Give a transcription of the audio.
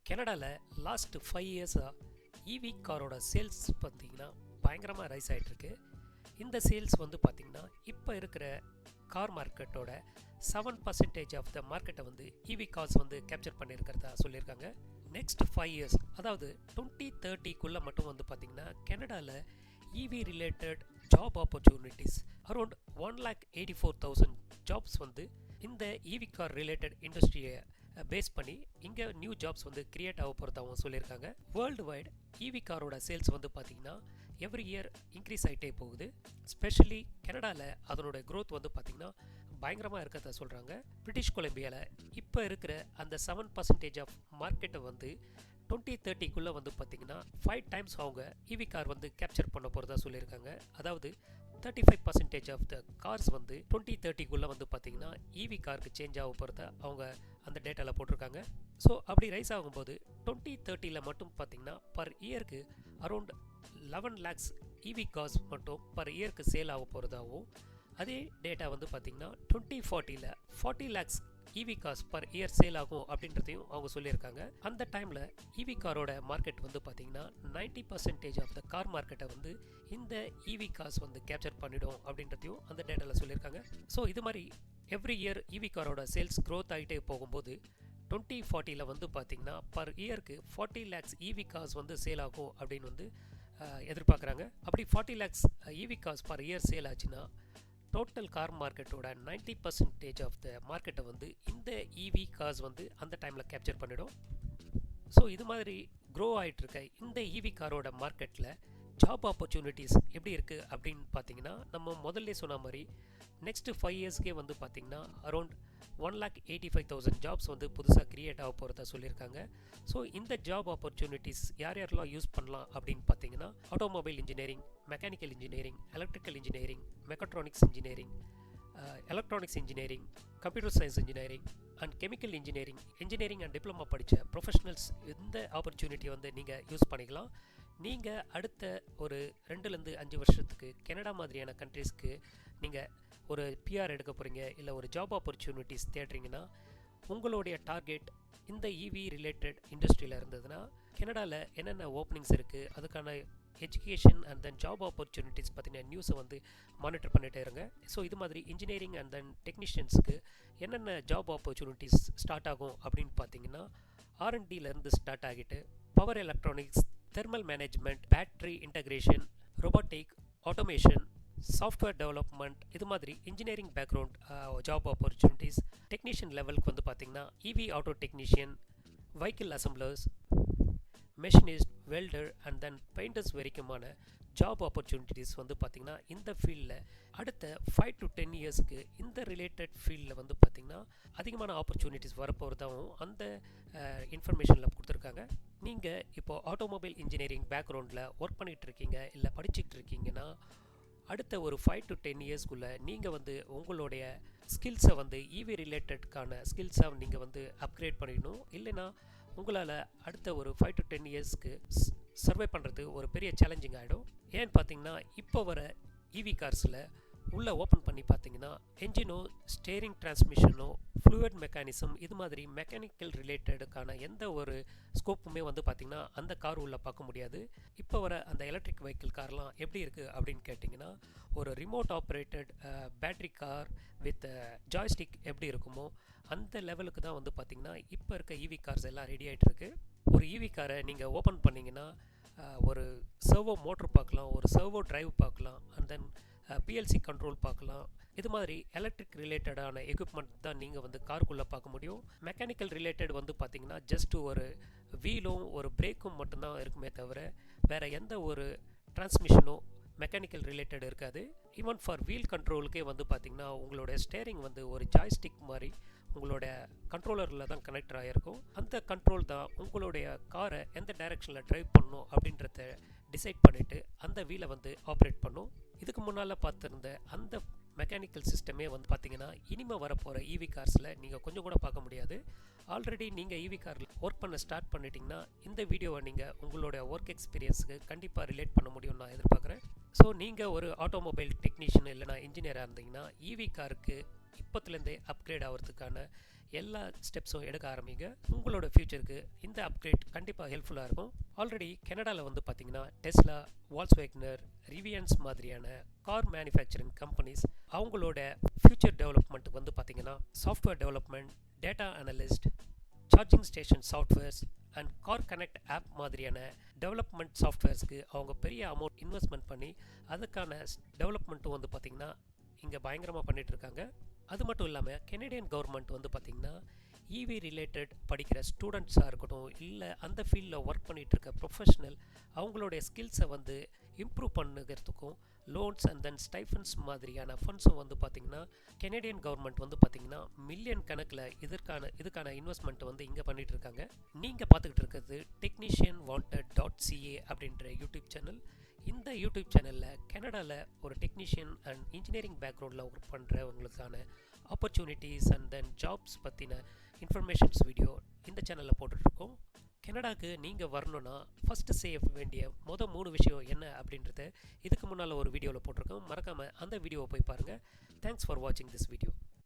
கனடாவில் லாஸ்ட் 5 இயர்ஸாக இவி காரோட சேல்ஸ் பார்த்திங்கன்னா பயங்கரமாக ரைஸ் ஆகிட்டுருக்கு. இந்த சேல்ஸ் வந்து பார்த்திங்கன்னா இப்போ இருக்கிற கார் மார்க்கெட்டோட 7% ஆஃப் த மார்க்கெட்டை வந்து இவி கார்ஸ் வந்து கேப்சர் பண்ணியிருக்கிறதா சொல்லியிருக்காங்க. நெக்ஸ்ட் 5 இயர்ஸ் அதாவது 2030 மட்டும் வந்து பார்த்திங்கன்னா கனடாவில் EV related job opportunities around 1,84,000 jobs வந்து இந்த இவி கார் ரிலேட்டட் இண்டஸ்ட்ரியை பேஸ் பண்ணி இங்கே நியூ ஜாப்ஸ் வந்து கிரியேட் ஆக போகிறதாகவும் சொல்லியிருக்காங்க. வேர்ல்டு வைட் இவி காரோட சேல்ஸ் வந்து பார்த்திங்கன்னா எவ்ரி இயர் இன்க்ரீஸ் ஆகிட்டே போகுது. ஸ்பெஷலி கனடாவில் அதனோட க்ரோத் வந்து பார்த்திங்கன்னா பயங்கரமாக இருக்கிறத சொல்கிறாங்க. பிரிட்டிஷ் கொலம்பியாவில் இப்போ இருக்கிற அந்த 7% ஆஃப் மார்க்கெட்டை வந்து 2030 வந்து பார்த்திங்கன்னா 5 டைம்ஸ் அவங்க இவி கார் வந்து கேப்சர் பண்ண போகிறதா சொல்லியிருக்காங்க. அதாவது 35% ஆஃப் த கார்ஸ் வந்து 2030 வந்து பார்த்திங்கன்னா இவி காருக்கு சேஞ்ச் ஆக போகிறத அவங்க அந்த டேட்டாவில் போட்டிருக்காங்க. ஸோ அப்படி ரைஸ் ஆகும்போது 2030 மட்டும் பார்த்திங்கன்னா பர் இயருக்கு அரௌண்ட் 11 lakhs இவி கார்ஸ் மட்டும் பர் இயருக்கு சேல் ஆக போகிறதாகவும், அதே டேட்டா வந்து பார்த்திங்கன்னா 2040 40 lakhs இவி கார்ஸ் பர் இயர் சேல் ஆகும் அப்படின்றதையும் அவங்க சொல்லியிருக்காங்க. அந்த டைமில் இவி காரோட மார்க்கெட் வந்து பார்த்திங்கன்னா 90% ஆஃப் த கார் மார்க்கெட்டை வந்து இந்த இவி கார்ஸ் வந்து கேப்சர் பண்ணிடும் அப்படின்றதையும் அந்த டேட்டாவில் சொல்லியிருக்காங்க. ஸோ இது மாதிரி எவ்ரி இயர் இவி காரோட சேல்ஸ் க்ரோத் ஆகிட்டே போகும்போது 2040 வந்து பார்த்திங்கன்னா பர் இயருக்கு 40 lakhs இவி கார்ஸ் வந்து சேல் ஆகும் அப்படின்னு வந்து எதிர்பார்க்குறாங்க. அப்படி 40 lakhs இவி கார்ஸ் பர் இயர் சேல் ஆச்சுன்னா டோட்டல் கார் மார்க்கெட்டோட 90% ஆஃப் த மார்க்கெட்டை வந்து இந்த இவி கார்ஸ் வந்து அந்த டைமில் கேப்சர் பண்ணிடும். ஸோ இது மாதிரி க்ரோ ஆகிட்டு இருக்க இந்த இவி காரோட மார்க்கெட்டில் ஜாப் ஆப்பர்ச்சுனிட்டிஸ் எப்படி இருக்குது அப்படின்னு பார்த்தீங்கன்னா, நம்ம முதல்ல சொன்ன மாதிரி நெக்ஸ்ட்டு 5 இயர்ஸ்க்கே வந்து பார்த்திங்கன்னா அரௌண்ட் 1,85,000 ஜாப்ஸ் வந்து புதுசாக க்ரியேட் ஆக போகிறதா சொல்லியிருக்காங்க. ஸோ இந்த ஜாப் ஆப்பர்ச்சுனிட்டிஸ் யாரெல்லாம் யூஸ் பண்ணலாம் அப்படின்னு பார்த்தீங்கன்னா, automobile engineering, mechanical engineering, electrical engineering, mechatronics engineering, electronics engineering, computer science engineering and chemical engineering and diploma படித்த ப்ரொஃபஷனல்ஸ் இந்த ஆப்பர்ச்சுனிட்டியை வந்து நீங்கள் யூஸ் பண்ணிக்கலாம். நீங்கள் அடுத்த ஒரு 2-5 வருஷத்துக்கு கனடா மாதிரியான கண்ட்ரீஸ்க்கு நீங்கள் ஒரு பிஆர் எடுக்க போகிறீங்க, இல்லை ஒரு ஜாப் ஆப்பர்ச்சுனிட்டிஸ் தேடுறீங்கன்னா, உங்களுடைய டார்கெட் இந்த இவி ரிலேட்டட் இண்டஸ்ட்ரியில் இருந்ததுன்னா கனடாவில் என்னென்ன ஓப்பனிங்ஸ் இருக்குது, அதுக்கான education and then job opportunities பற்றின நியூஸை வந்து மானிட்டர் பண்ணிகிட்டே இருங்க. ஸோ இது மாதிரி இன்ஜினியரிங் அண்ட் தென் டெக்னீஷியன்ஸுக்கு என்னென்ன ஜாப் ஆப்பர்ச்சுனிட்டிஸ் ஸ்டார்ட் ஆகும் அப்படின்னு பார்த்தீங்கன்னா, R&Dலேருந்து ஸ்டார்ட் ஆகிட்டு power electronics, thermal management, battery integration, robotic, automation, software development, இது மாதிரி engineering background job opportunities. Technician லெவலுக்கு வந்து பார்த்திங்கன்னா EV auto technician, vehicle assemblers, machinist, welder and then painters வரைக்குமான ஜாப் ஆப்பர்ச்சுனிட்டிஸ் வந்து பார்த்திங்கன்னா இந்த ஃபீல்டில் அடுத்த 5 to 10 இயர்ஸ்க்கு இந்த ரிலேட்டட் ஃபீல்டில் வந்து பார்த்திங்கன்னா அதிகமான ஆப்பர்ச்சுனிட்டிஸ் வரப்போகிறதாகவும் அந்த இன்ஃபர்மேஷனில் கொடுத்துருக்காங்க. நீங்கள் இப்போது ஆட்டோமொபைல் இன்ஜினியரிங் பேக்ரவுண்டில் ஒர்க் பண்ணிகிட்டு இருக்கீங்க, இல்லை படிச்சுட்டு இருக்கீங்கன்னா, அடுத்த ஒரு 5 to 10 இயர்ஸ்க்குள்ளே நீங்கள் வந்து உங்களுடைய ஸ்கில்ஸை வந்து இவி ரிலேட்டட்கான ஸ்கில்ஸை நீங்கள் வந்து அப்கிரேட் பண்ணிடணும். இல்லைன்னா உங்களால் அடுத்த ஒரு 5 to 10 இயர்ஸ்க்கு சர்வே பண்ணுறது ஒரு பெரிய சேலஞ்சிங் ஆகிடும். ஏன்னு பார்த்தீங்கன்னா, இப்போ வர இவி கார்ஸில் உள்ளே ஓப்பன் பண்ணி பார்த்தீங்கன்னா என்ஜினோ, ஸ்டேரிங் டிரான்ஸ்மிஷனோ, ஃப்ளூயிட் மெக்கானிசம், இது மாதிரி மெக்கானிக்கல் ரிலேட்டடுக்கான எந்த ஒரு ஸ்கோப்புமே வந்து பார்த்திங்கன்னா அந்த கார் உள்ளே பார்க்க முடியாது. இப்போ வர அந்த எலக்ட்ரிக் வெஹிக்கிள் கார்லாம் எப்படி இருக்குது அப்படின்னு கேட்டிங்கன்னா, ஒரு remote operated battery car with joystick எப்படி இருக்குமோ அந்த லெவலுக்கு தான் வந்து பார்த்திங்கன்னா இப்போ இருக்க இவி கார்ஸ் எல்லாம் ரெடி ஆகிட்டு இருக்கு. ஒரு இவி காரை நீங்கள் ஓப்பன் பண்ணிங்கன்னா ஒரு சர்வோ மோட்டர் பார்க்கலாம், ஒரு சர்வோ டிரைவ் பார்க்கலாம், அண்ட் தென் பிஎல்சி கண்ட்ரோல் பார்க்கலாம். இது மாதிரி எலக்ட்ரிக் ரிலேட்டடான எக்யூப்மெண்ட் தான் நீங்கள் வந்து காருக்குள்ளே பார்க்க முடியும். மெக்கானிக்கல் ரிலேட்டட் வந்து பார்த்திங்கன்னா ஜஸ்ட் ஒரு வீலும் ஒரு பிரேக்கும் மட்டும்தான் இருக்குமே தவிர வேறு எந்த ஒரு டிரான்ஸ்மிஷனோ மெக்கானிக்கல் ரிலேட்டட் இருக்காது. ஈவன் ஃபார் வீல் கண்ட்ரோலுக்கே வந்து பார்த்திங்கன்னா உங்களோட ஸ்டேரிங் வந்து ஒரு ஜாய்ஸ்டிக் மாதிரி உங்களோட கண்ட்ரோலரில் தான் கனெக்ட் ஆகிருக்கும். அந்த கண்ட்ரோல் தான் உங்களுடைய காரை எந்த டைரெக்ஷனில் ட்ரைவ் பண்ணணும் அப்படின்றத டிசைட் பண்ணிவிட்டு அந்த வீலை வந்து ஆப்ரேட் பண்ணும். இதுக்கு முன்னால் பார்த்துருந்த அந்த மெக்கானிக்கல் சிஸ்டமே வந்து பார்த்திங்கன்னா இனிமேல் வரப்போகிற இவி கார்ஸில் நீங்கள் கொஞ்சம் கூட பார்க்க முடியாது. ஆல்ரெடி நீங்கள் இவி காரில் ஒர்க் பண்ண ஸ்டார்ட் பண்ணிட்டீங்கன்னா இந்த வீடியோவை நீங்கள் உங்களோட ஒர்க் எக்ஸ்பீரியன்ஸுக்கு கண்டிப்பாக ரிலேட் பண்ண முடியும்னு நான் எதிர்பார்க்குறேன். ஸோ நீங்கள் ஒரு ஆட்டோமொபைல் டெக்னீஷியன் இல்லைனா இன்ஜினியராக இருந்தீங்கன்னா இவி காருக்கு இப்போத்துலேருந்தே அப்கிரேட் ஆகிறதுக்கான எல்லா ஸ்டெப்ஸும் எடுக்க ஆரம்பிங்க. உங்களோட ஃப்யூச்சருக்கு இந்த அப்கிரேட் கண்டிப்பாக ஹெல்ப்ஃபுல்லாக இருக்கும். ஆல்ரெடி கனடாவில் வந்து பார்த்தீங்கன்னா டெஸ்லா, வால்ஸ்வேகனர், ரிவியன்ஸ் மாதிரியான கார் மேனுஃபேக்சரிங் கம்பெனிஸ் அவங்களோட ஃப்யூச்சர் டெவலப்மெண்ட்டுக்கு வந்து பார்த்தீங்கன்னா software development, data analyst, charging station softwares and car connect app மாதிரியான டெவலப்மெண்ட் சாஃப்ட்வேர்ஸ்க்கு அவங்க பெரிய அமௌண்ட் இன்வெஸ்ட்மெண்ட் பண்ணி அதுக்கான டெவலப்மெண்ட்டும் வந்து பார்த்திங்கன்னா இங்கே பயங்கரமாக பண்ணிகிட்ருக்காங்க. அது மட்டும் இல்லாமல் கெனடியன் கவர்மெண்ட் வந்து பார்த்திங்கன்னா இவி ரிலேட்டட் படிக்கிற ஸ்டூடெண்ட்ஸாக இருக்கட்டும், இல்லை அந்த ஃபீல்டில் ஒர்க் பண்ணிகிட்ருக்க ப்ரொஃபஷ்னல் அவங்களுடைய ஸ்கில்ஸை வந்து இம்ப்ரூவ் பண்ணுகிறதுக்கும் லோன்ஸ் அண்ட் தென் ஸ்டைஃபன்ஸ் மாதிரியான ஃபண்ட்ஸும் வந்து பார்த்திங்கன்னா கெனடியன் கவர்மெண்ட் வந்து பார்த்திங்கன்னா மில்லியன் கணக்கில் இதுக்கான இன்வெஸ்ட்மெண்ட் வந்து இங்கே பண்ணிகிட்ருக்காங்க. நீங்கள் பார்த்துக்கிட்டு இருக்கிறது technicianwanted.ca அப்படின்ற யூடியூப் சேனல். இந்த யூடியூப் சேனலில் கனடாவில் ஒரு டெக்னீஷியன் அண்ட் இன்ஜினியரிங் பேக்ரவுண்டில் ஒர்க் பண்ணுறவங்களுக்கான ஆப்பர்ச்சுனிட்டிஸ் அண்ட் தென் ஜாப்ஸ் பற்றின இன்ஃபர்மேஷன்ஸ் வீடியோ இந்த சேனலில் போட்டுட்ருக்கோம். கனடாவுக்கு நீங்கள் வரணுன்னா ஃபஸ்ட்டு செய்ய வேண்டிய 3 விஷயம் என்ன அப்படின்றத இதுக்கு முன்னால் ஒரு வீடியோவில் போட்டிருக்கோம். மறக்காமல் அந்த வீடியோவை போய் பாருங்கள். தேங்க்ஸ் ஃபார் வாட்சிங் திஸ் வீடியோ.